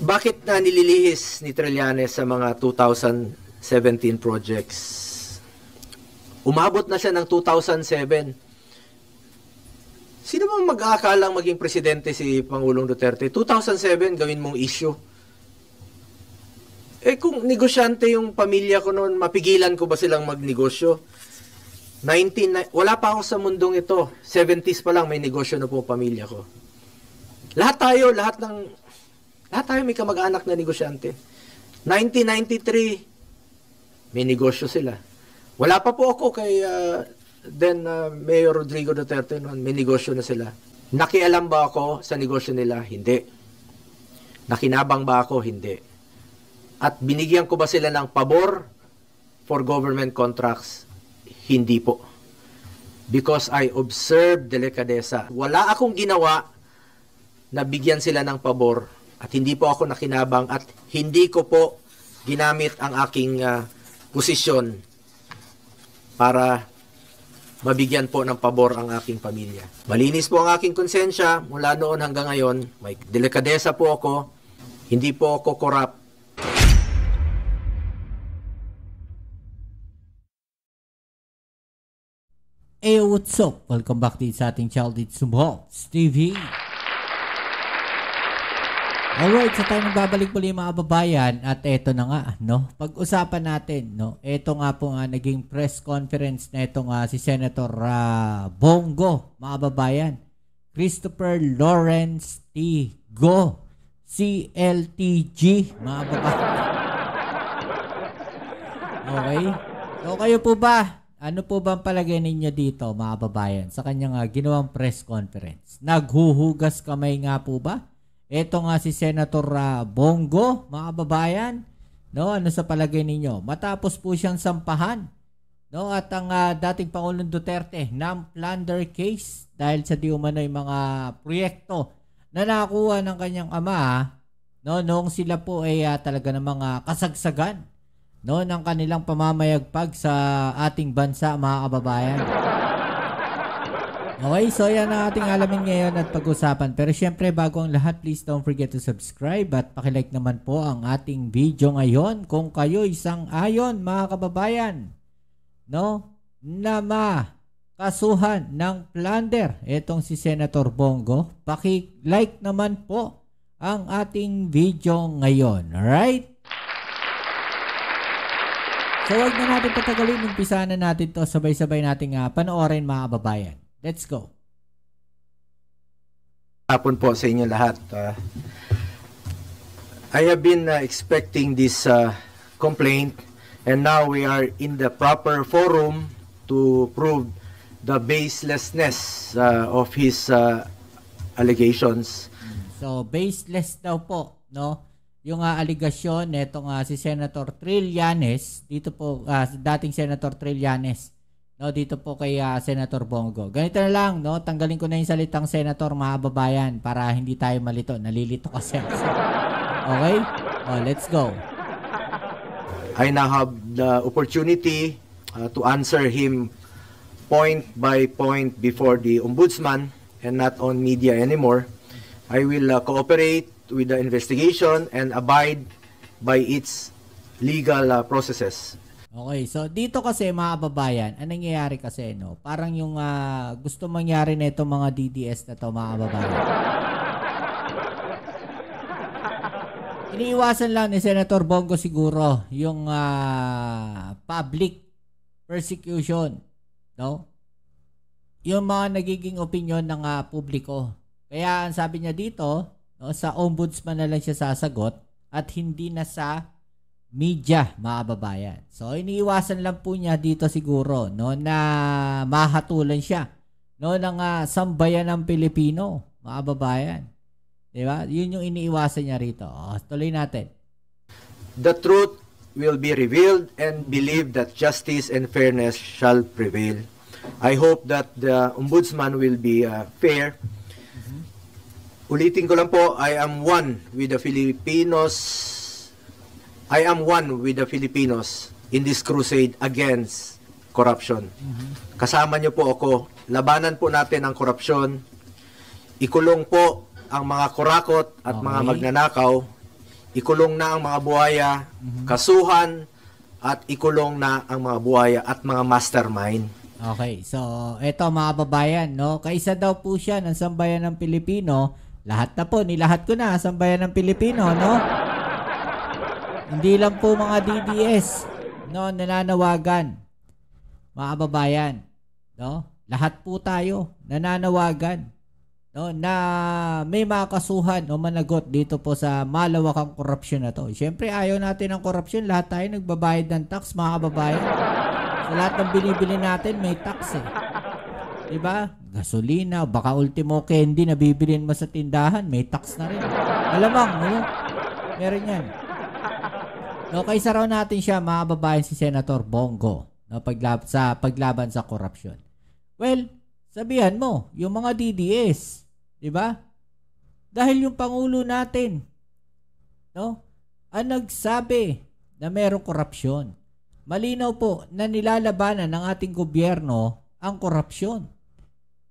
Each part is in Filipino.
Bakit na nililihis ni Trillanes sa mga 2017 projects? Umabot na siya ng 2007. Sino bang mag-aakalang maging presidente si Pangulong Duterte? 2007, gawin mong issue. Eh kung negosyante yung pamilya ko noon, mapigilan ko ba silang magnegosyo? Wala pa ako sa mundong ito. 70s pa lang may negosyo na po pamilya ko. Lahat tayo may kamag-anak na negosyante. 1993, may negosyo sila. Wala pa po ako kay Mayor Rodrigo Duterte noon, may negosyo na sila. Nakialam ba ako sa negosyo nila? Hindi. Nakinabang ba ako? Hindi. At binigyan ko ba sila ng pabor for government contracts? Hindi po. Because I observed delikadesa. Wala akong ginawa na bigyan sila ng pabor at hindi po ako nakinabang at hindi ko po ginamit ang aking posisyon para mabigyan po ng pabor ang aking pamilya. Malinis po ang aking konsensya mula noon hanggang ngayon. May delikadesa po ako. Hindi po ako corrupt. Hey, what's up? Welcome back din sa ating Child It's Sumbong TV. Alright, so tayo nagbabalik muli mga kababayan at eto na nga, no? Pag-usapan natin, no? Eto nga po nga naging press conference na eto nga si Senator Bongo, mga kababayan. Christopher Lawrence T. Go, CLTG, mga kababayan. Okay? So kayo po ba? Ano po ba ang palagay ninyo dito, mga kababayan, sa kanyang ginawang press conference? Naghuhugas kamay nga po ba? Ito nga si Senator Bongo, mga kababayan. No, ano sa palagay ninyo? Matapos po siyang sampahan, no, at ang dating Pangulong Duterte ng plunder case dahil sa di umano'y mga proyekto na nakuha ng kanyang ama, no, noong sila po ay talaga ng mga kasagsagan, no, ng kanilang pamamayagpag sa ating bansa, mga kababayan. Okay, so yan ang ating alamin ngayon at pag-usapan. Pero syempre, bago ang lahat, please don't forget to subscribe at pakilike naman po ang ating video ngayon kung kayo isang ayon, mga kababayan, no, na makasuhan ng plunder etong si Senator Bongo. Paki-like naman po ang ating video ngayon. Alright? So wag na natin patagalin, umpisa na natin to, sabay-sabay nating panoorin, mga kababayan. Let's go. Hapon po sa inyo lahat. I have been expecting this complaint and now we are in the proper forum to prove the baselessness of his allegations. So baseless daw po, no? Yung aligasyon netong si Senator Trillanes, dito po dating Senator Trillanes, no, dito po kay Senator Bongo. Ganito na lang, no, tanggalin ko na yung salitang senator, mga kababayan, para hindi tayo malito. Nalilito kasi. Okay? Oh, let's go. I now have the opportunity to answer him point by point before the ombudsman and not on media anymore. I will cooperate with the investigation and abide by its legal processes. Okay, so dito kasi, mga kababayan, anong nangyayari kasi, no? Parang yung gusto mangyari na itong mga DDS na to, mga kababayan. Iniiwasan lang ni Senator Bongo siguro yung public persecution, no? Yung mga nagiging opinion ng publiko. Kaya ang sabi niya dito, no, sa ombudsman na lang siya sasagot at hindi na sa media, mga kababayan. So iniiwasan lang po niya dito siguro, no, na mahatulan siya, no, ng sambayan ng Pilipino, mga kababayan. Di ba? Yun yung iniiwasan niya rito. Tuloy natin. The truth will be revealed and believe that justice and fairness shall prevail. I hope that the ombudsman will be fair. Ulitin ko lang po, I am one with the Filipinos in this crusade against corruption. Kasama niyo po ako. Labanan po natin ang korupsyon. Ikulong po ang mga kurakot at mga magnanakaw. ikulong na ang mga buhaya, kasuhan, at ikulong na ang mga buhaya at mga mastermind. Okay, so eto mga babayan, no? Kaisa daw po siya ng sambayan ng Pilipino. Lahat na po, nilahat ko na sambayan ng Pilipino, no? Hindi lang po mga DDS, no, nananawagan. Mga babayan, no? Lahat po tayo nananawagan, no, na may makasuhan o managot dito po sa malawakang korupsyon na to. Siyempre, ayaw natin ng korupsyon. Lahat tayo nagbabayad ng tax, mga kababayan. Sa lahat ng binibili natin, may tax eh. Diba? Gasolina, baka ultimo candy na bibilin mo sa tindahan, may tax na rin. Alamang, no? Meron yan. No, kaysa raw natin siya, mga kababayan, si Senator Bongo, no, sa paglaban sa korupsyon. Well, sabihan mo, yung mga DDS, di ba? Dahil yung Pangulo natin, no, ang nagsabi na merong korupsyon. Malinaw po na nilalabanan ng ating gobyerno ang korupsyon.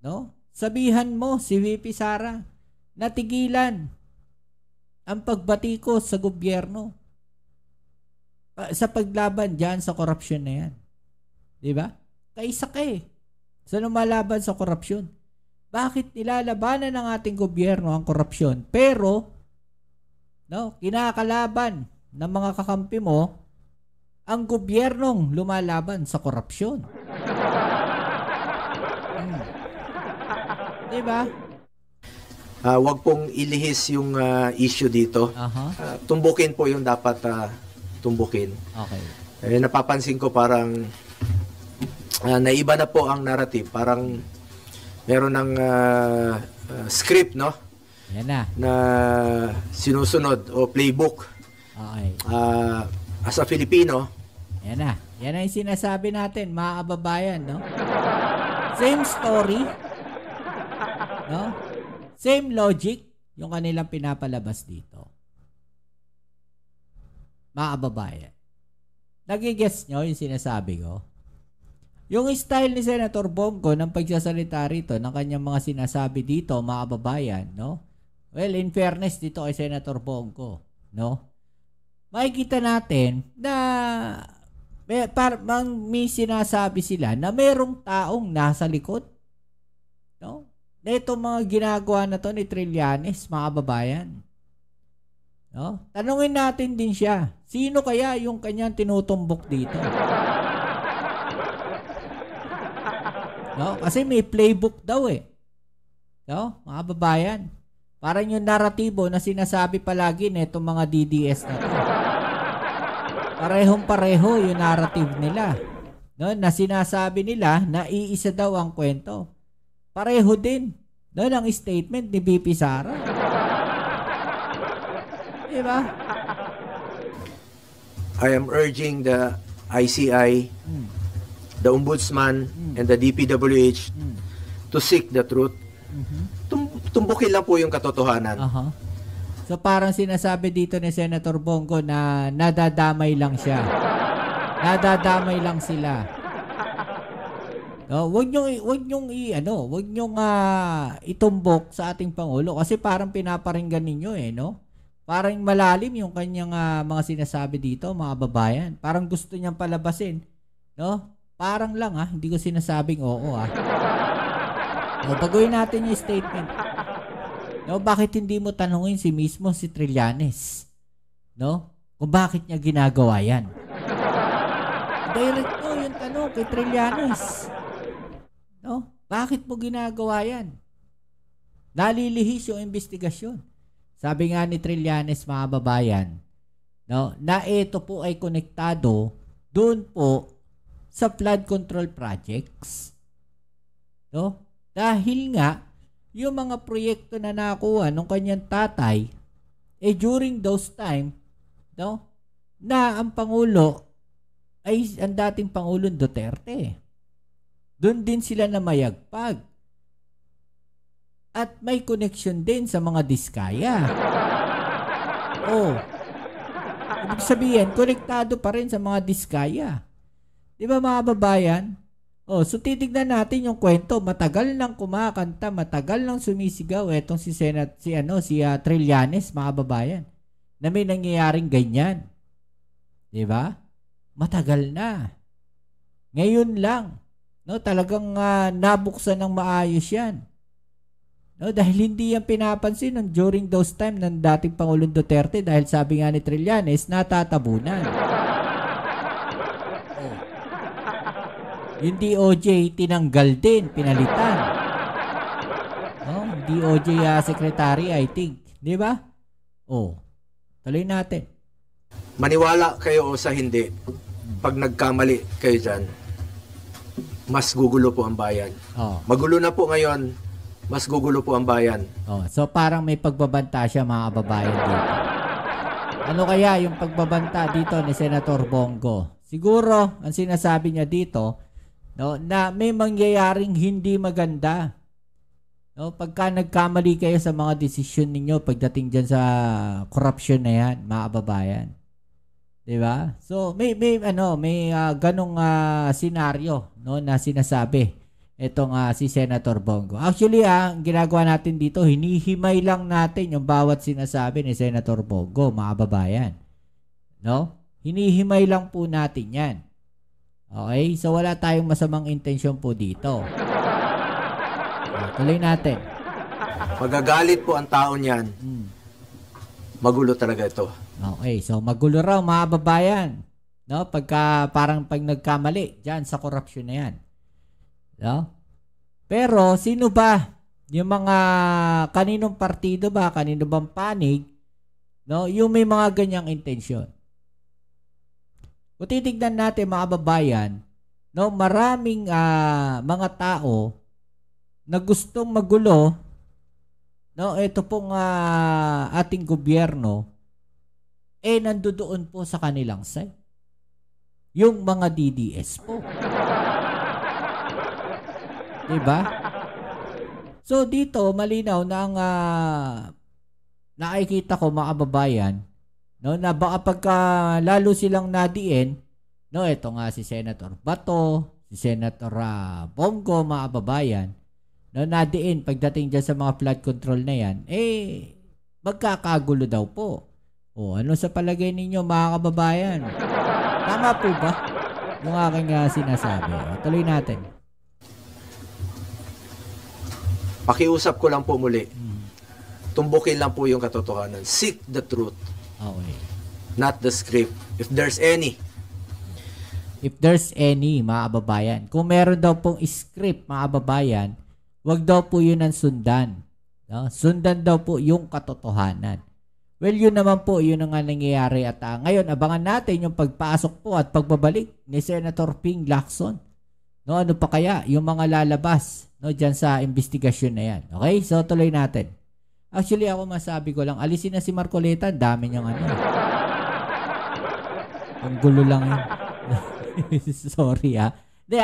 No? Sabihan mo si VP Sara na tigilan ang pagbatikos sa gobyerno sa paglaban diyan sa korupsyon na yan. Di ba? Kaisa ka eh. Sa lumalaban sa korupsyon. Bakit nilalabanan ng ating gobyerno ang korupsyon? Pero, no, kinakalaban ng mga kakampi mo ang gobyernong lumalaban sa korupsyon. Diba? Wag pong ilihis yung issue dito. Tumbukin po yung dapat tumbukin. Okay. Napapansin ko parang naiba na po ang narrative. Parang meron ng script, no? Yan na. Na sinusunod o playbook. Okay. As a Filipino. Yan na. Yan na yung sinasabi natin, mga kababayan, no? Same story. No? Same logic yung kanilang pinapalabas dito. Mga kababayan. Nagigets nyo yung sinasabi ko? Yung style ni Senator Bongo ng pagsasalita rito ng kanyang mga sinasabi dito, mga kababayan, no? Well, in fairness dito kay Senator Bongo, no? Makikita natin na may sinasabi sila na merong taong nasa likod, no? Na itong mga ginagawa na to ni Trillanes, mga kababayan. No? Tanungin natin din siya, sino kaya yung kanyang tinutumbok dito? No? Kasi may playbook daw eh. No? Mga kababayan, parang yung naratibo na sinasabi palagi na itong mga DDS na to. Parehong-pareho yung narrative nila. No? Na sinasabi nila na iisa daw ang kwento. Pareho din. Doon ang statement ni VP Sara. Diba? I am urging the ICI, the Ombudsman, and the DPWH to seek the truth. Tumbukin lang po yung katotohanan. So parang sinasabi dito ni Senator Bongo na nadadamay lang siya. Nadadamay lang sila. No, wag niyong itumbok sa ating Pangulo kasi parang pinaparinggan ninyo eh, no? Parang malalim yung kanyang mga sinasabi dito, mga babayan. Parang gusto niyang palabasin, no? Parang lang hindi ko sinasabing oo No, baguhin natin yung statement. No, bakit hindi mo tanungin si Trillanes? No? Kung bakit niya ginagawa yan? Direct mo yung tanong kay Trillanes. No? Bakit mo ginagawa yan? Nalilihis yung investigasyon. Sabi nga ni Trillanes, mga babayan, no, na ito po ay konektado doon po sa flood control projects. No? Dahil nga, yung mga proyekto na nakuha ng kanyang tatay, during those time, no, na ang Pangulo ay ang dating Pangulong Duterte. Doon din sila na mayagpag. At may connection din sa mga diskaya. Ibig sabihin, konektado pa rin sa mga diskaya. Di ba mga babayan? So titignan natin yung kwento. Matagal nang kumakanta, matagal nang sumisigaw etong si Trillanes, mga babayan. na may nangyayaring ganyan. 'Di ba? Matagal na. Ngayon lang, no, talagang nabuksan ng maayos 'yan. No, dahil hindi yan pinapansin during those time ng dating Pangulong Duterte dahil sabi nga ni Trillanes, natatabunan. Oh. Yung DOJ, tinanggal din, pinalitan. Oh, DOJ secretary, I think. Di ba? Oh, tuloy natin. Maniwala kayo o sa hindi, pag nagkamali kayo dyan, mas gugulo po ang bayan. Oh. Magulo na po ngayon, mas gugulo po ang bayan. Oh, so parang may pagbabanta siya mga kababayan dito. Ano kaya yung pagbabanta dito ni Senator Bongo? Siguro, ang sinasabi niya dito, no, na may mangyayaring hindi maganda. No, pagka nagkamali kayo sa mga desisyon ninyo pagdating diyan sa corruption na yan, mga kababayan. 'Di ba? So may ganong senaryo, no, na sinasabi itong si Senator Bongo. Actually, ang ginagawa natin dito, hinihimay lang natin yung bawat sinasabi ni Senator Bongo, mga kababayan. No? Hinihimay lang po natin 'yan. Okay? So wala tayong masamang intensyon po dito. Tuloy natin. Magagalit po ang tao niyan. Magulo talaga ito. Okay, so magulo raw mga kababayan. No? Pag nagkamali diyan sa corruption na 'yan. No? Pero sino ba yung mga kaninong partido ba, kanino bang panig, no, yung may mga ganyang intensyon? Kung titignan natin mga kababayan, no, maraming mga tao na gustong magulo, no, ito pong ating gobyerno, nandoon po sa kanilang side. Yung mga DDS po. Diba? So dito malinaw na ang nakikita ko mga kababayan, no, na baka pagka lalo silang nadiin, no, ito nga si Senator Bato, si Senator Bongo, mga kababayan, no, nadiin pagdating dyan sa mga flood control na yan, magkakagulo daw po. O ano sa palagay ninyo mga kababayan? Tama po ba yung aking sinasabi? O, tuloy natin. Pakiusap ko lang po muli. Tumbukin lang po yung katotohanan. Seek the truth. Okay. Not the script. If there's any. If there's any, mga kababayan. Kung meron daw pong script, mga kababayan, wag daw po yun ang sundan. No? Sundan daw po yung katotohanan. Well, yun naman po, yun ang nangyayari. At ngayon, abangan natin yung pagpasok po at pagbabalik ni Senator Ping Lacson. No, ano pa kaya yung mga lalabas, no, dyan sa investigasyon na yan. Okay? So, tuloy natin. Actually, ako masabi ko lang, alisin na si Marcoleta, dami niyang ano. Ang gulo lang yun. Sorry Hindi,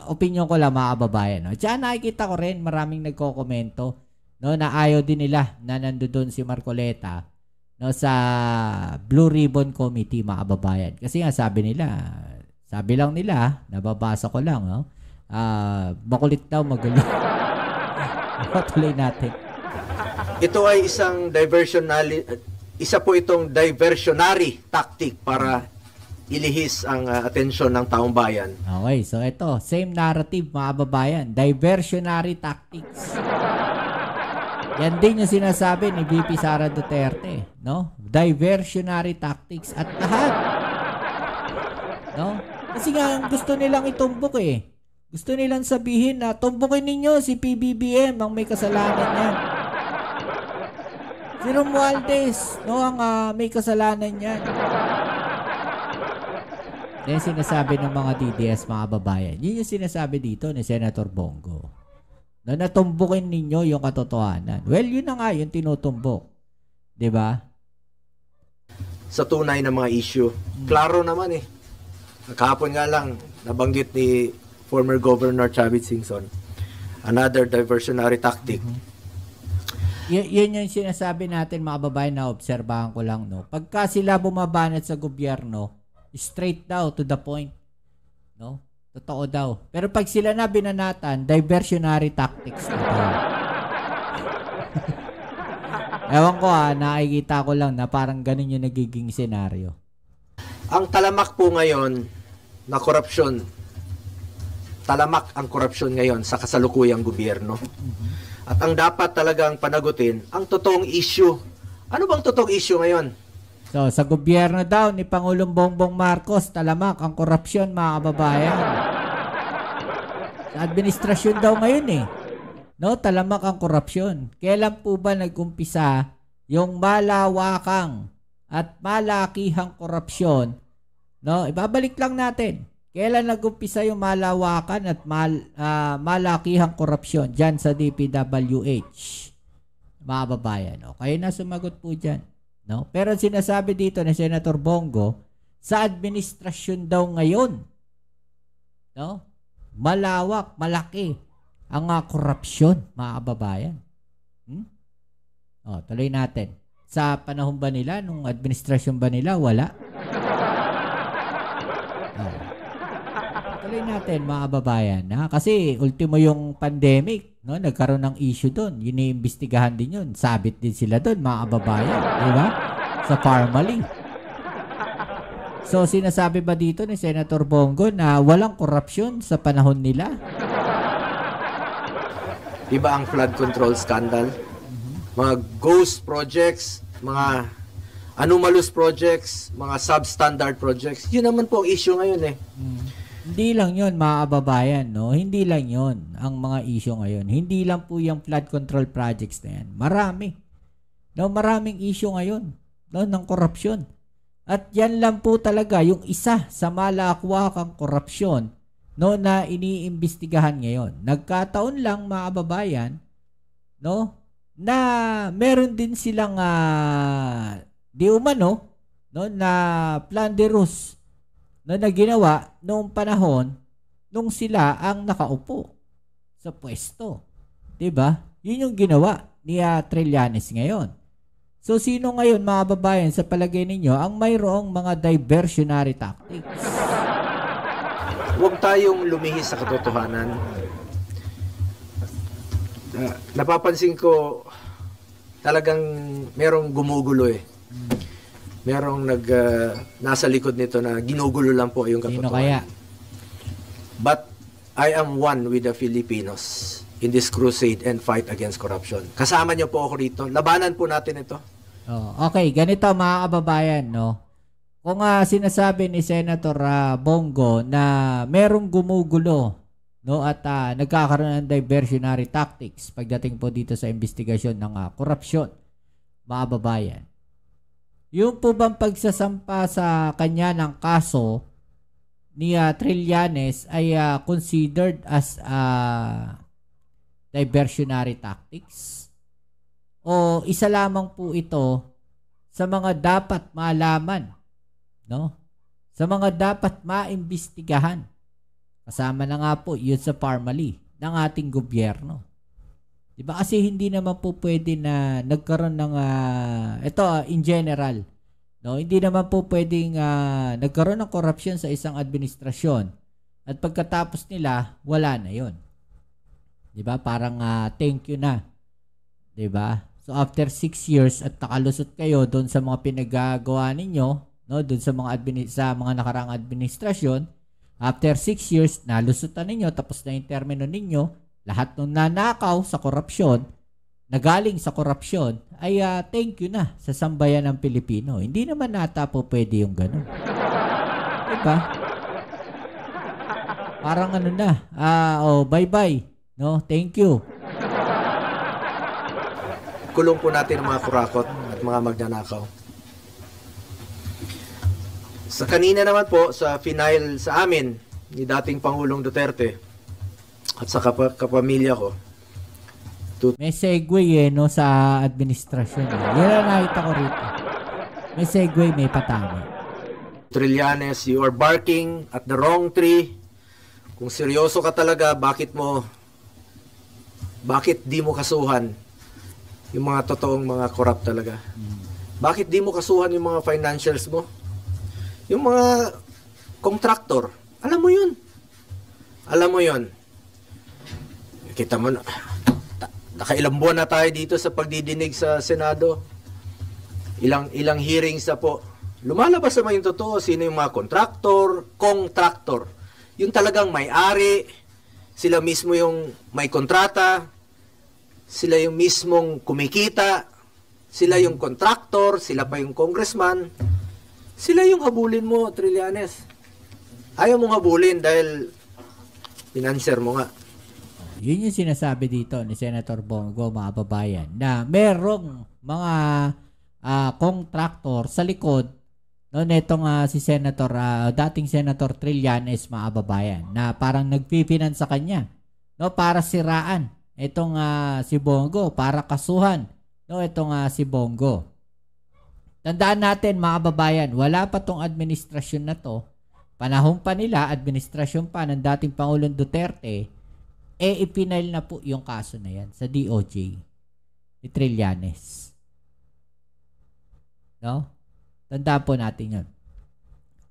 opinion ko lang mga kababayan. No? Diyan nakikita ko rin, maraming nagko-komento, no, na ayaw din nila na nandoon si Marcoleta, no, sa Blue Ribbon Committee, mga kababayan. Kasi nga sabi lang nila, nababasa ko lang, no? Makulit daw, magulo. Patuloy natin. Ito ay isa po itong diversionary tactic para ilihis ang atensyon ng taong bayan. Okay, so ito, same narrative mga kababayan, diversionary tactics. Yan din yung sinasabi ni VP Sara Duterte, no? Diversionary tactics at lahat. No? Kasi nga gusto nilang itumbok Gusto nilang sabihin na tumbukin ninyo si PBBM ang may kasalanan yan. Si Romualdez, no, ang may kasalanan yan. Yan sinasabi ng mga DDS, mga babayan. Yun yung sinasabi dito ni Senator Bongo. Na natumbukin ninyo yung katotohanan. Well, yun na nga yung tinutumbok. 'Di ba? Sa tunay na mga issue. Klaro naman Kahapon nga lang, nabanggit ni former Governor Chavit Singson, another diversionary tactic. Yun yung sinasabi natin mga babae na obserbahan ko lang, no? Pagka sila bumabanat sa gobyerno, straight daw to the point. No? Totoo daw. Pero pag sila na binanatan, diversionary tactics na daw. Ewan ko nakikita ko lang na parang ganun yung nagiging senaryo. Ang talamak po ngayon na korupsyon, talamak ang korupsyon ngayon sa kasalukuyang gobyerno. At ang dapat talagang panagutin, ang totoong issue. Ano bang totoong issue ngayon? So, sa gobyerno daw ni Pangulong Bongbong Marcos, talamak ang korupsyon, mga kababayan. Sa administrasyon daw ngayon no, talamak ang korupsyon. Kailan po ba nag-umpisa yung malawakang at malakihang korupsyon? No, ibabalik lang natin. Kailan nag-umpisa yung malawakan at malakihang korupsyon dyan sa DPWH? Mga babayan, no? Kayo na sumagot po dyan. No? Pero sinasabi dito ni Senator Bongo, sa administrasyon daw ngayon, no? Malawak, malaki ang korupsyon, mga kababayan. Tuloy natin. Sa panahon ba nila, nung administrasyon ba nila, wala? Tuloy natin, mga kababayan. Kasi ultimo yung pandemic, no? Nagkaroon ng issue doon. Iniimbestigahan din yun. Sabit din sila doon, mga kababayan. Di ba? Sa Parmali. So, sinasabi ba dito ni Senator Bongo na walang korupsyon sa panahon nila? Diba ang flood control scandal? Mga ghost projects, mga anomalous projects, mga substandard projects. Yun naman po ang issue ngayon Hindi lang yun, mga kababayan, no? Hindi lang yun ang mga issue ngayon. Hindi lang po yung flood control projects na yan. Marami. No, maraming issue ngayon, no, ng korupsyon. At yan lang po talaga yung isa sa malakwakang korupsyon, no, na iniimbestigahan ngayon. Nagkataon lang, mga kababayan, no, na meron din silang di umano, no, na planderous na ginawa noong panahon nung sila ang nakaupo sa pwesto. 'Di ba? Yun yung ginawa ni Trillanes ngayon. So, sino ngayon, mga babayan, sa palagay ninyo, ang mayroong mga diversionary tactics? Huwag tayong lumihis sa katotohanan. Napapansin ko, talagang merong gumugulo Merong nasa likod nito na ginugulo lang po yung katotohanan. Sino kaya? But I am one with the Filipinos in this crusade and fight against corruption. Kasama niyo po ako rito. Labanan po natin ito. Okay, ganito, mga kababayan, no? Kung sinasabi ni Senator Bongo na merong gumugulo, no, at nagkakaroon ng diversionary tactics pagdating po dito sa investigasyon ng korupsyon, mga kababayan, yung po bang pagsasampa sa kanya ng kaso ni Trillanes ay considered as diversionary tactics? O isa lamang po ito sa mga dapat malaman, no? Sa mga dapat maimbestigahan. Kasama na nga po yun sa Parmali ng ating gobyerno. Diba? Kasi hindi naman po pwede na nagkaroon ng ito in general, no? Hindi naman po pwedeng nagkaroon ng corruption sa isang administrasyon at pagkatapos nila wala na yon. Diba? Parang thank you na. Diba? So after 6 years at nakalusot kayo doon sa mga pinagagawa ninyo, no, doon sa mga nakaraang administrasyon, after 6 years nalusutan ninyo, tapos na yung termino ninyo, lahat ng nanakaw sa korupsyon, nagaling sa korupsyon, ay thank you na sa sambayan ng Pilipino. Hindi naman nata po pwede yung ganun. Diba? Parang bye-bye. No, thank you. Kulong po natin ang mga kurakot at mga magnanakaw. Sa kanina naman po, sa final sa amin, ni dating Pangulong Duterte at sa kapamilya ko. May segue no, sa administrasyon. Yan ang nakita ko rito. May segue, may patama. Trillanes, you are barking at the wrong tree. Kung seryoso ka talaga, bakit di mo kasuhan yung mga totoong mga corrupt talaga? Bakit di mo kasuhan yung mga financials mo? Yung mga contractor, alam mo yun. Alam mo yun. Kita mo na, Nakailang buwan na tayo dito sa pagdidinig sa Senado. Ilang hearings na po. Lumalabas naman yung totoo, sino yung mga contractor. Yung talagang may-ari, sila mismo yung may kontrata, sila yung mismong kumikita, sila yung contractor, sila pa yung congressman. Sila yung habulin mo, Trillanes. Ayaw mong habulin dahil financer mo nga. Yun yung sinasabi dito ni Senator Bongo, mga babayan, na merong mga contractor sa likod, no, netong si Senator, dating Senator Trillanes, mga babayan, na parang nagpipinan sa kanya, no, para siraan itong si Bongo, para kasuhan, no, itong si Bongo. Tandaan natin, mga babayan, wala pa tong administrasyon na to, panahon pa nila, administrasyon pa ng dating Pangulong Duterte, ipinail na po yung kaso na yan sa DOJ ni Trillanes. No? Tandaan po natin yun.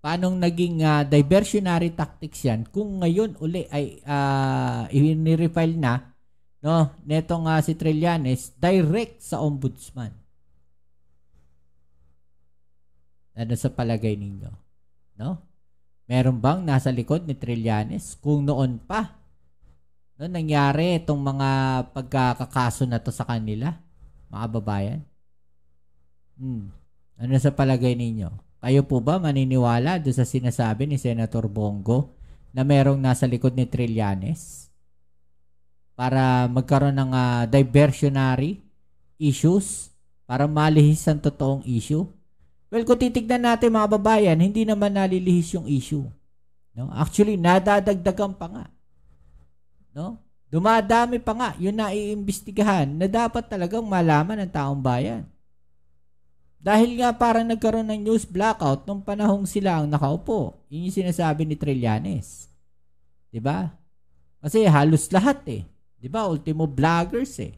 Paanong naging diversionary tactics yan kung ngayon uli ay i-refile na, no, netong si Trillanes direct sa ombudsman. Ano sa palagay ninyo? No? Meron bang nasa likod ni Trillanes kung noon pa, no, nangyari itong mga pagkakakaso na to sa kanila, mga babayan? Ano sa palagay ninyo? Kayo po ba maniniwala doon sa sinasabi ni Senator Bongo na merong nasa likod ni Trillanes para magkaroon ng diversionary issues, para malihis ang totoong issue? Well, kung titignan natin, mga babayan, hindi naman nalilihis yung issue. No? Actually, nadadagdagan pa nga. No? Dumadami pa nga yung naiimbestigahan na dapat talagang malaman ng taong bayan. Dahil nga parang nagkaroon ng news blackout nung panahong sila ang nakaupo. Yun yung sinasabi ni Trillanes. Diba? Kasi halos lahat eh. Diba? Ultimo vloggers eh.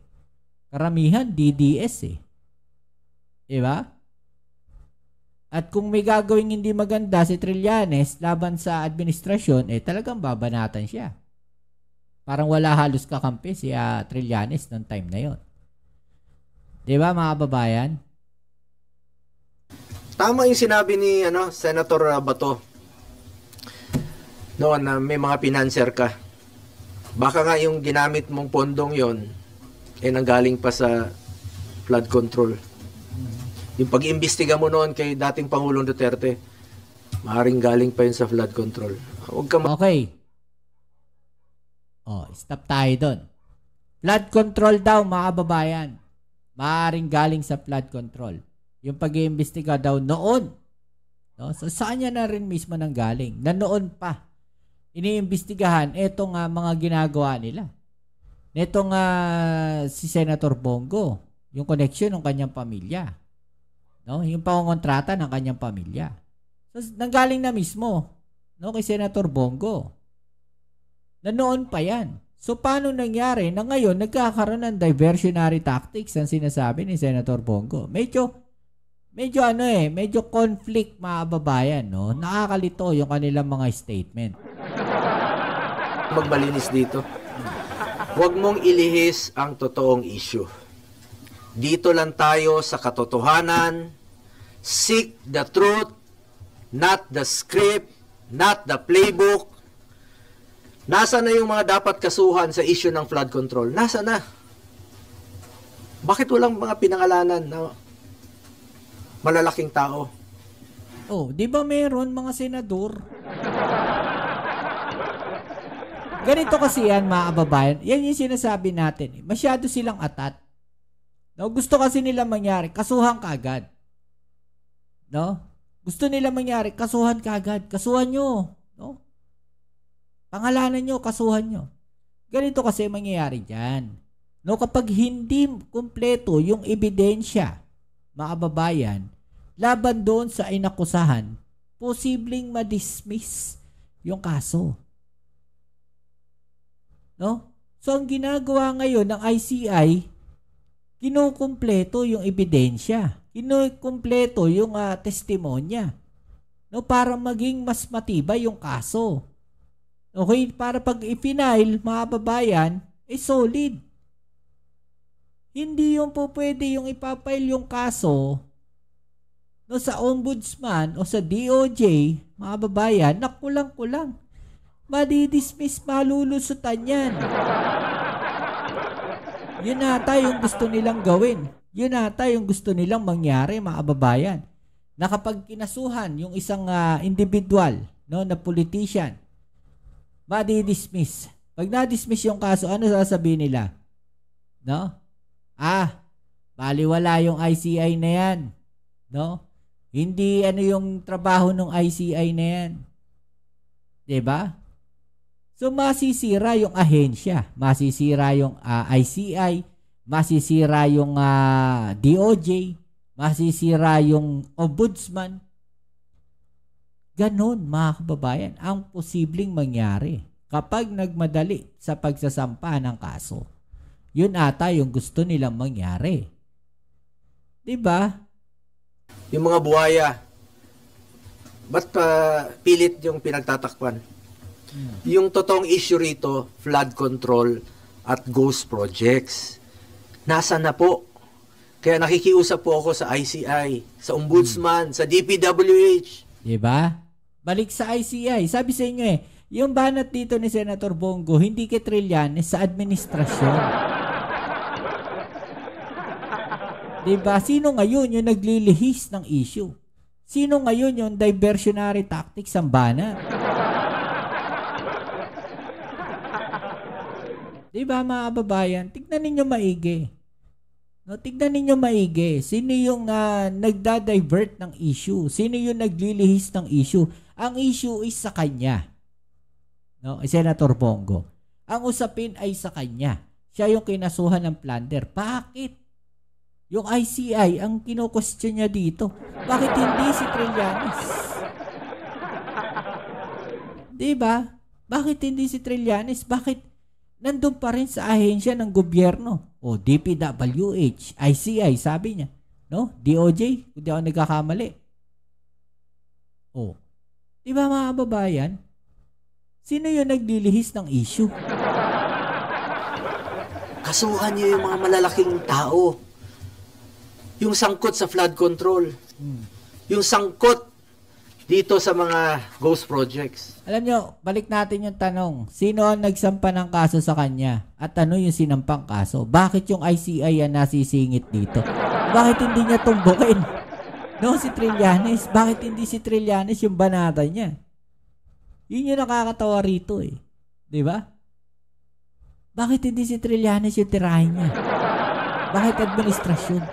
Karamihan DDS eh. Diba? At kung may gagawing hindi maganda si Trillanes laban sa administrasyon, talagang babanatan siya. Parang wala halos kakampi si Trillanes noong time na yon. Di ba, mga babayan? Tama yung sinabi ni Senator Bato noon na may mga pinanser ka. Baka nga yung ginamit mong pondong yon nanggaling pa sa flood control. Yung pag-iimbestiga mo noon kay dating Pangulong Duterte, maaaring galing pa yun sa flood control. Huwag ka okay. Stop tayo doon. Flood control daw, mga babayan. Maaaring galing sa flood control. Yung pag-iimbestiga daw noon. No? So, saan niya na rin mismo nang galing? Na noon pa. Iniimbestigahan itong mga ginagawa nila. Netong si Senator Bongo, yung connection ng kanyang pamilya. No? Yung pangongontrata ng kanyang pamilya. So, nanggaling na mismo, no, kay Senator Bongo. Na noon pa yan. So, paano nangyari na ngayon nagkakaroon ng diversionary tactics ang sinasabi ni Senator Bongo? Medyo conflict, mga babayan, no? Nakakalito yung kanilang mga statement. Magmalinis dito. Huwag mong ilihis ang totoong issue. Dito lang tayo sa katotohanan. Seek the truth, not the script, not the playbook. Nasa na yung mga dapat kasuhan sa issue ng flood control? Nasa na? Bakit walang mga pinangalanan na malalaking tao? Di ba meron mga senador? Ganito kasi yan, mga kababayan. Yan yung sinasabi natin. Masyado silang atat. No, gusto kasi nila mangyari, kasuhan kaagad. No? Gusto nila mangyari, kasuhan kaagad. Kasuhan nyo. No? Pangalanan nyo, kasuhan nyo. Ganito kasi mangyayari dyan. No, kapag hindi kumpleto yung ebidensya, mga kababayan, laban doon sa inakusahan, posibleng ma-dismiss yung kaso. No? So, ang ginagawa ngayon ng ICI, kinukumpleto yung ebidensya. Kinukumpleto yung testimonya. No, para maging mas matibay yung kaso. Okay? Para pag i-final, mga babayan, solid. Hindi yung po pwede yung ipapail yung kaso no, sa ombudsman o sa DOJ, mga babayan, na kulang-kulang. Madidismiss, malulusutan yan. Yun ata yung gusto nilang gawin. Yun ata yung gusto nilang mangyari, mga babayan. Na kapag kinasuhan yung isang individual, no, na politician, madidismiss. Pag na-dismiss yung kaso, ano sasabihin nila? No? Baliwala yung ICI na yan. No? Hindi ano yung trabaho ng ICI na yan. Diba? So, masisira yung ahensya. Masisira yung ICI. Masisira yung DOJ. Masisira yung ombudsman. Ganon, mga kababayan, ang posibleng mangyari kapag nagmadali sa pagsasampa ng kaso. Yun ata yung gusto nilang mangyari. Diba? Yung mga buhaya, ba't pilit yung pinagtatakpan? Yung totoong issue rito, flood control at ghost projects. Nasa na po? Kaya nakikiusap po ako sa ICI, sa Ombudsman, sa DPWH. Diba? Balik sa ICI. Sabi sa inyo yung banat dito ni Senator Bongo, hindi kay Trillanes, sa administrasyon. Diba? Sino ngayon yung naglilihis ng issue? Sino ngayon yung diversionary tactics ang banat? Diba, mga kababayan? Tignan ninyo maigi. No, tignan ninyo maigi. Sino yung nagda-divert ng issue? Sino yung naglilihis ng issue? Ang issue is sa kanya. No, Senator Bongo. Ang usapin ay sa kanya. Siya yung kinasuhan ng plunder. Bakit? Yung ICI, ang kino-question niya dito. Bakit hindi si Trillanes? Diba? Bakit hindi si Trillanes? Bakit nandun pa rin sa ahensya ng gobyerno? O DPWH, ICI, sabi niya. No? DOJ, kung di ako nagkakamali. O. Diba, mga kababayan? Sino yung naglilihis ng issue? Kasuhan niyo yung mga malalaking tao. Yung sangkot sa flood control. Yung sangkot dito sa mga ghost projects. Alam nyo, balik natin yung tanong. Sino ang nagsampa ng kaso sa kanya? At ano yung sinampang kaso? Bakit yung ICI ang nasisingit dito? Bakit hindi niya tumbukin? No, si Trillanes. Bakit hindi si Trillanes yung banata niya? Yun yung nakakatawa rito eh. Diba? Bakit hindi si Trillanes yung tirahin niya? Bakit administrasyon?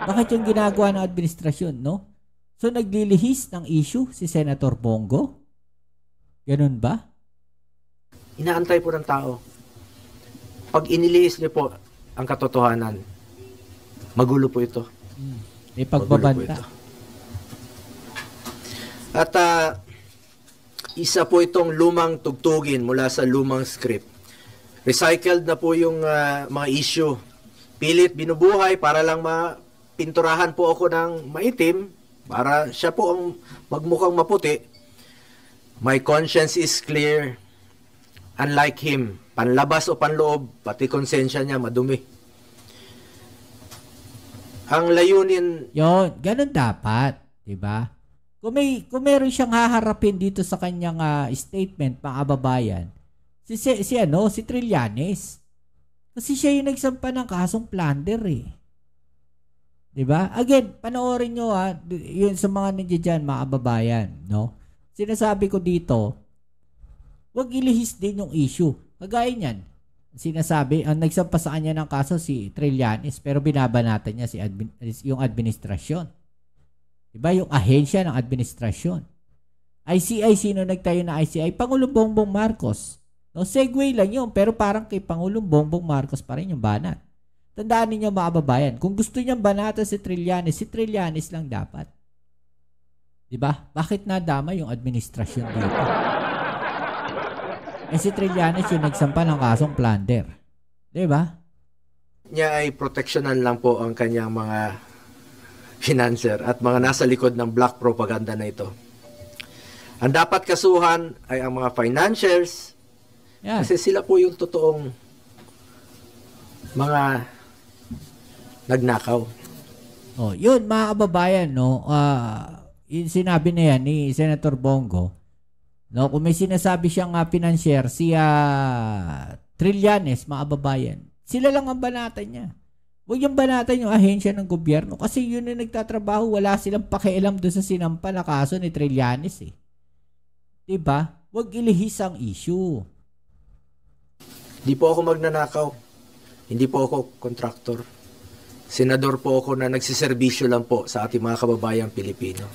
Bakit yung ginagawa ng administrasyon, no? So, naglilihis ng issue si Senator Bongo? Ganun ba? Inaantay po ng tao. Pag inilihis niyo po ang katotohanan, magulo po ito. May pagbabanta. At isa po itong lumang tugtugin mula sa lumang script. Recycled na po yung mga issue. Pilit binubuhay para lang pinturahan po ako ng maitim para siya po ang magmukhang maputi. My conscience is clear. Unlike him, panlabas o panloob, pati konsensya niya madumi. Ang layunin... Yon, ganun dapat. Diba? Kung meron siyang haharapin dito sa kanyang statement, mga kababayan, si Trillanes. Kasi siya yung nagsampa ng kasong plunder eh. Diba? Again, panoorin nyo yun sa mga nandiyan dyan, mga kababayan, no? Sinasabi ko dito, wag ilihis din yung issue. Kagaya niyan, sinasabi, ang nagsampa sa kanya ng kaso si Trillanes, pero binabanatan niya yung administrasyon. Diba? Yung ahensya ng administrasyon. ICI, sino nagtayo na ICI? Pangulong Bongbong Marcos. No, segue lang yun, pero parang kay Pangulong Bongbong Marcos pa rin yung banat. Tandaan ninyo, mga kababayan, kung gusto niyang banata si Trillanes lang dapat. Diba? Bakit nadama yung administrasyon dito? Si Trillanes yung nagsampa ng kasong plunder. Diba? Niya ay proteksyonan lang po ang kanyang mga financer at mga nasa likod ng black propaganda na ito. Ang dapat kasuhan ay ang mga financials, kasi sila po yung totoong mga nagnakaw. Oh, yun mga kababayan, no. Yung sinabi na yan ni Senator Bongo, no, kung may sinasabi siyang financier si Trillanes, mga kababayan, sila lang ang banatan niya. Huwag yung banatan yung ahensya ng gobyerno kasi yun yung nagtatrabaho, wala silang pakialam doon sa sinampa na kaso ni Trillanes eh. Diba? Huwag ilihis ang issue. Hindi po ako magnanakaw. Hindi po ako kontraktor. Senador po ako na nagsiservisyo lang po sa ating mga kababayang Pilipino.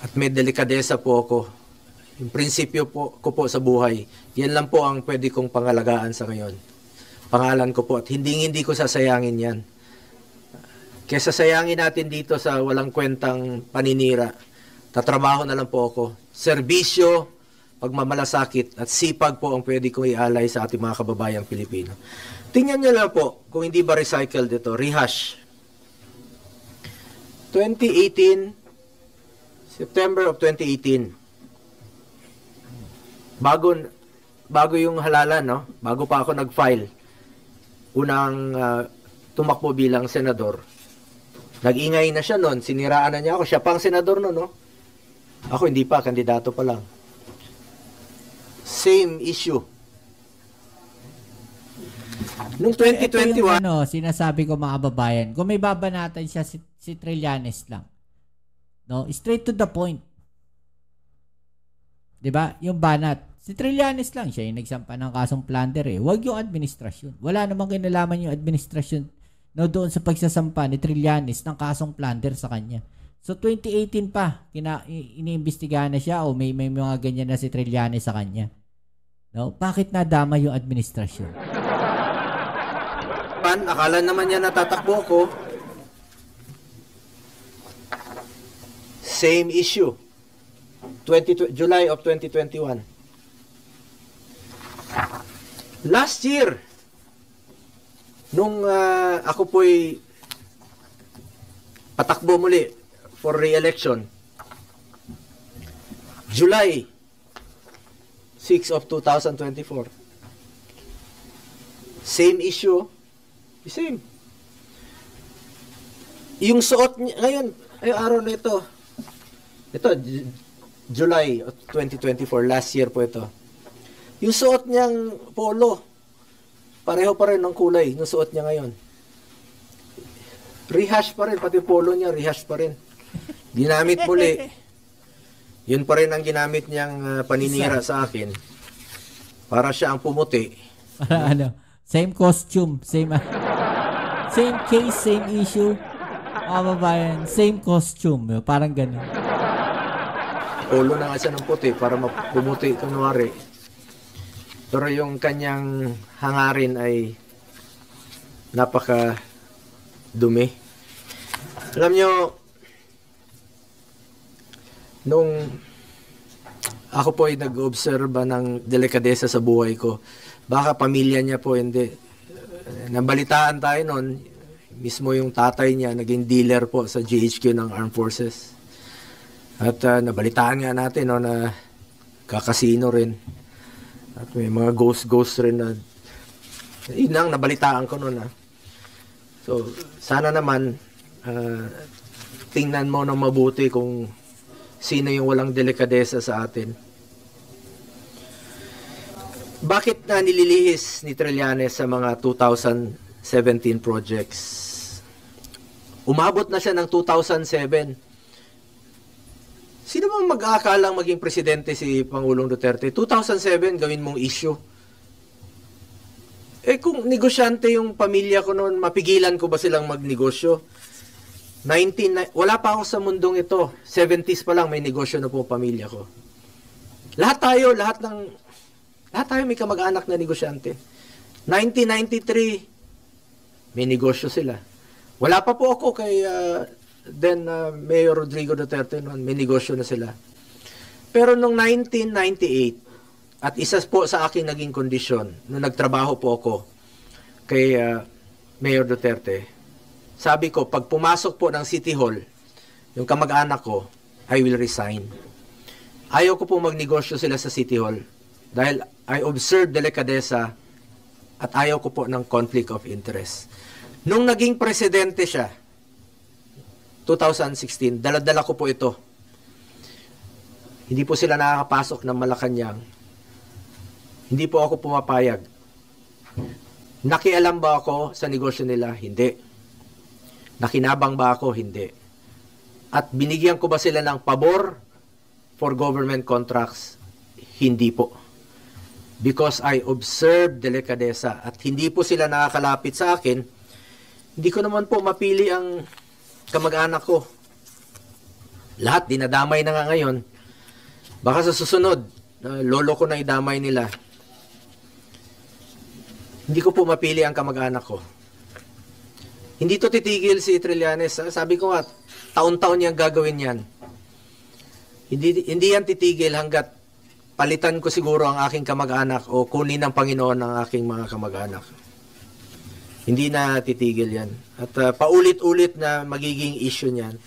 At may delikadesa po ako. Yung prinsipyo po ko po sa buhay, yan lang po ang pwede kong pangalagaan sa ngayon. Pangalan ko po at hindi ko sasayangin yan. Kesa sayangin natin dito sa walang kwentang paninira, tatrabaho na lang po ako. Serbisyo, pagmamalasakit at sipag po ang pwede kong ialay sa ating mga kababayang Pilipino. Tingnan nyo lang po kung hindi ba recycled ito. Rehash. 2018, September of 2018. Bago yung halalan, no? Bago pa ako nag-file. Unang tumakbo bilang senador. Nag-ingay na siya noon. Siniraan na niya ako. Siya pang senador noon, no? Ako hindi pa. Kandidato pa lang. Same issue. Noong 2021... Ito yung sinasabi ko mga kababayan. Kung may babanatan siya si Trillanes lang. No? Straight to the point. 'Di ba? Yung banat. Si Trillanes lang siya yung nagsampa ng kasong plunder eh. Huwag yung administrasyon. Wala namang kinalaman yung administrasyon doon sa pagsasampa ni Trillanes ng kasong plunder sa kanya. So 2018 pa, iniimbestigahan na siya o may mga ganyan na si Trillanes sa kanya. No? Bakit nadama yung administrasyon? Akala naman niya natatakbo ko. Same issue. July of 2021. Last year, nung ako po'y patakbo muli for re-election, July 6 of 2024. Same issue. Same. Yung suot niya, ngayon, ay araw na ito. Ito, July of 2024, last year po ito. Yung suot niyang polo, pareho pa rin ng kulay ng suot niya ngayon. Rehash pa rin, pati polo niya, rehash pa rin. Ginamit muli. Yun pa rin ang ginamit niyang paninira sa akin. Para siya ang pumuti. Para ano, same costume, same case, same issue. Mga babayan, same costume. Parang ganun. Polo na nga siya ng puti para pumuti kunwari. Pero yung kanyang hangarin ay napaka dumi. Alam nyo, nung ako po ay nag-obserba ng delikadesa sa buhay ko, baka pamilya niya po hindi. Nabalitaan tayo noon, mismo yung tatay niya naging dealer po sa GHQ ng Armed Forces. At nabalitaan nga natin na kakasino rin. At may mga ghost rin na yun ang nabalitaan ko noon. So, sana naman tingnan mo ng mabuti kung sino yung walang delikadesa sa atin. Bakit na nililihis ni Trillanes sa mga 2017 projects? Umabot na siya ng 2007. Sino bang mag-aakalang maging presidente si Pangulong Duterte? 2007, gawin mong issue. Kung negosyante yung pamilya ko noon, mapigilan ko ba silang magnegosyo? Wala pa ako sa mundong ito. 70s pa lang may negosyo na po pamilya ko. Lahat tayo may kamag-anak na negosyante. 1993, may negosyo sila. Wala pa po ako kay Mayor Rodrigo Duterte noon, may negosyo na sila. Pero nung 1998, at isa po sa aking naging kondisyon, nung nagtrabaho po ako kay Mayor Duterte, sabi ko, pag pumasok po ng City Hall, yung kamag-anak ko, I will resign. Ayaw ko po magnegosyo sila sa City Hall dahil I observe delikadesa at ayaw ko po ng conflict of interest. Nung naging presidente siya, 2016, dala-dala ko po ito. Hindi po sila nakakapasok ng Malacanang. Hindi po ako pumapayag. Nakialam ba ako sa negosyo nila? Hindi. Nakinabang ba ako? Hindi. At binigyan ko ba sila ng pabor for government contracts? Hindi po. Because I observed delikadesa at hindi po sila nakakalapit sa akin, hindi ko naman po mapili ang kamag-anak ko. Lahat dinadamay na nga ngayon. Baka sa susunod, lolo ko na idamay nila. Hindi ko po mapili ang kamag-anak ko. Hindi to titigil si Trillanes. Sabi ko nga, taon-taon niyang gagawin yan. Hindi yan titigil hanggat palitan ko siguro ang aking kamag-anak o kunin ng Panginoon ang aking mga kamag-anak. Hindi na titigil yan. At paulit-ulit na magiging issue niyan.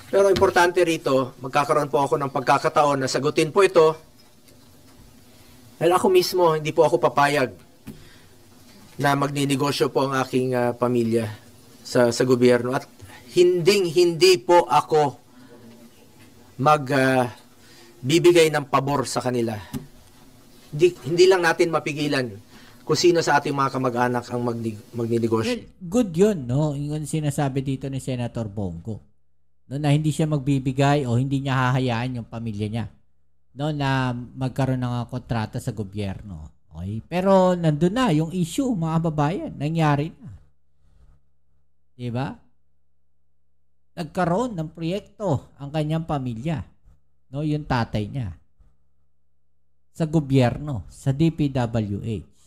Pero importante rito, magkakaroon po ako ng pagkakataon na sagutin po ito. Dahil ako mismo, hindi po ako papayag na magninegosyo po ang aking pamilya sa gobyerno. At hindi po ako bibigay ng pabor sa kanila. Hindi lang natin mapigilan kung sino sa ating mga kamag-anak ang magninegosyo. Well, good yun, no? Yung sinasabi dito ni Senator Bongo. No, na hindi siya magbibigay o hindi niya hahayaan yung pamilya niya. No, na magkaroon ng kontrata sa gobyerno. Okay? Pero nandun na yung issue, mga babayan. Nangyari na. Diba? Nagkaroon ng proyekto ang kanyang pamilya. No, yung tatay niya. Sa gobyerno, sa DPWH.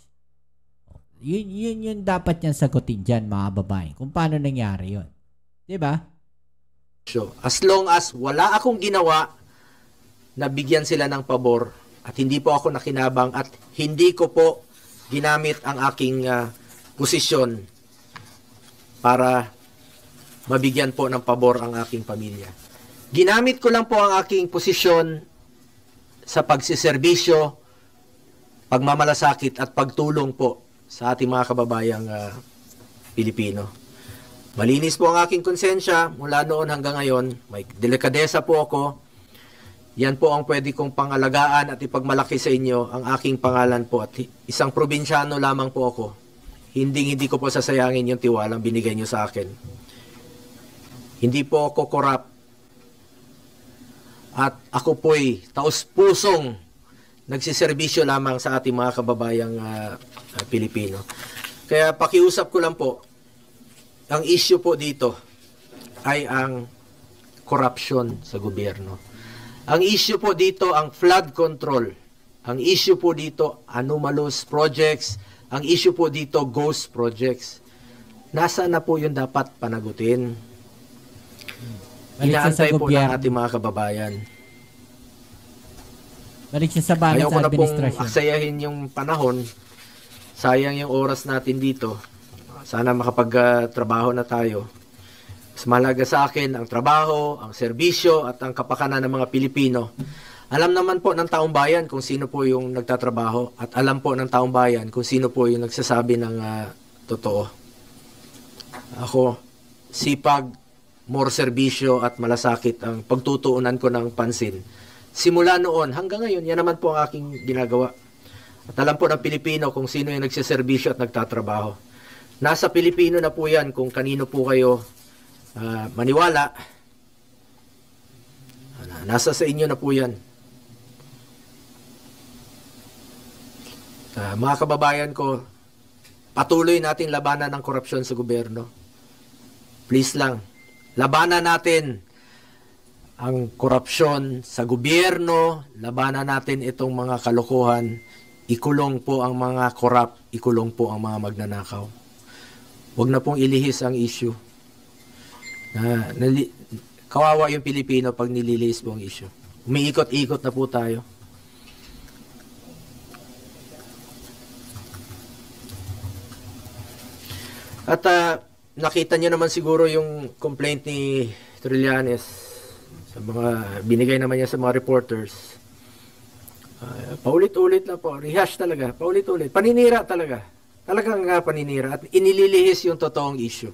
Yun dapat niyang sagutin dyan, mga babae. Kung paano nangyari yun. Diba? As long as wala akong ginawa na bigyan sila ng pabor at hindi po ako nakinabang at hindi ko po ginamit ang aking posisyon para mabigyan po ng pabor ang aking pamilya. Ginamit ko lang po ang aking posisyon sa pagsiservisyo, pagmamalasakit at pagtulong po sa ating mga kababayang Pilipino. Malinis po ang aking konsensya mula noon hanggang ngayon. May delikadesa po ako. Yan po ang pwede kong pangalagaan at ipagmalaki sa inyo ang aking pangalan po. At isang probinsyano lamang po ako. Hindi ko po sasayangin yung tiwalang binigay nyo sa akin. Hindi po ako korap. At ako po'y taus-pusong nagsiservisyo lamang sa ating mga kababayang Pilipino. Kaya pakiusap ko lang po, ang issue po dito ay ang corruption sa gobyerno. Ang issue po dito ang flood control. Ang issue po dito anomalous projects. Ang issue po dito ghost projects. Nasaan na po yung dapat panagutin? Inaantay po ng ating mga kababayan. Balik siya sa banan sa administrasyon. Ayaw ko na pong aksayahin yung panahon. Sayang yung oras natin dito. Sana makapagtrabaho na tayo. Mas mahalaga sa akin ang trabaho, ang serbisyo at ang kapakanan ng mga Pilipino. Alam naman po ng taong bayan kung sino po yung nagtatrabaho at alam po ng taong bayan kung sino po yung nagsasabi ng totoo. Ako, sipag, more serbisyo at malasakit ang pagtutuunan ko ng pansin. Simula noon hanggang ngayon, yan naman po ang aking ginagawa. At alam po ng Pilipino kung sino yung nagsiservisyo at nagtatrabaho. Nasa Pilipino na po yan kung kanino po kayo maniwala. Nasa sa inyo na po yan. Mga kababayan ko, patuloy natin labanan ng korupsyon sa gobyerno. Please lang, labanan natin ang korupsyon sa gobyerno, labanan natin itong mga kalokohan, ikulong po ang mga korap, ikulong po ang mga magnanakaw. Huwag na pong ilihis ang issue. Kawawa yung Pilipino pag nililihis po ang issue. Umiikot-ikot na po tayo. At nakita niyo naman siguro yung complaint ni Trillanes sa mga binigay naman niya sa mga reporters. Paulit-ulit na po. Rehash talaga. Paulit-ulit. Paninira talaga. Talagang paninira at inililihis yung totoong issue.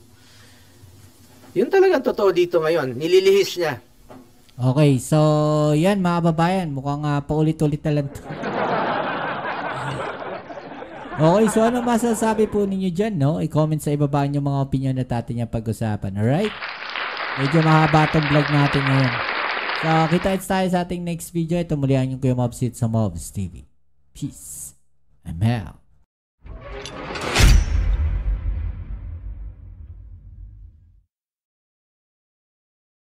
Yun talagang totoo dito ngayon. Nililihis niya. Okay, so yan mga babayan, mukhang paulit-ulit na lang to. Okay, so ano masasabi po ninyo dyan, no? I-comment sa ibaba nyo mga opinion na natin yung pag-usapan, alright? Medyo mahaba itong vlog natin ngayon. So, kita-kits tayo sa ating next video. Ito muli ang yung Kuya Mobs sa Mobs TV. Peace. I'm out.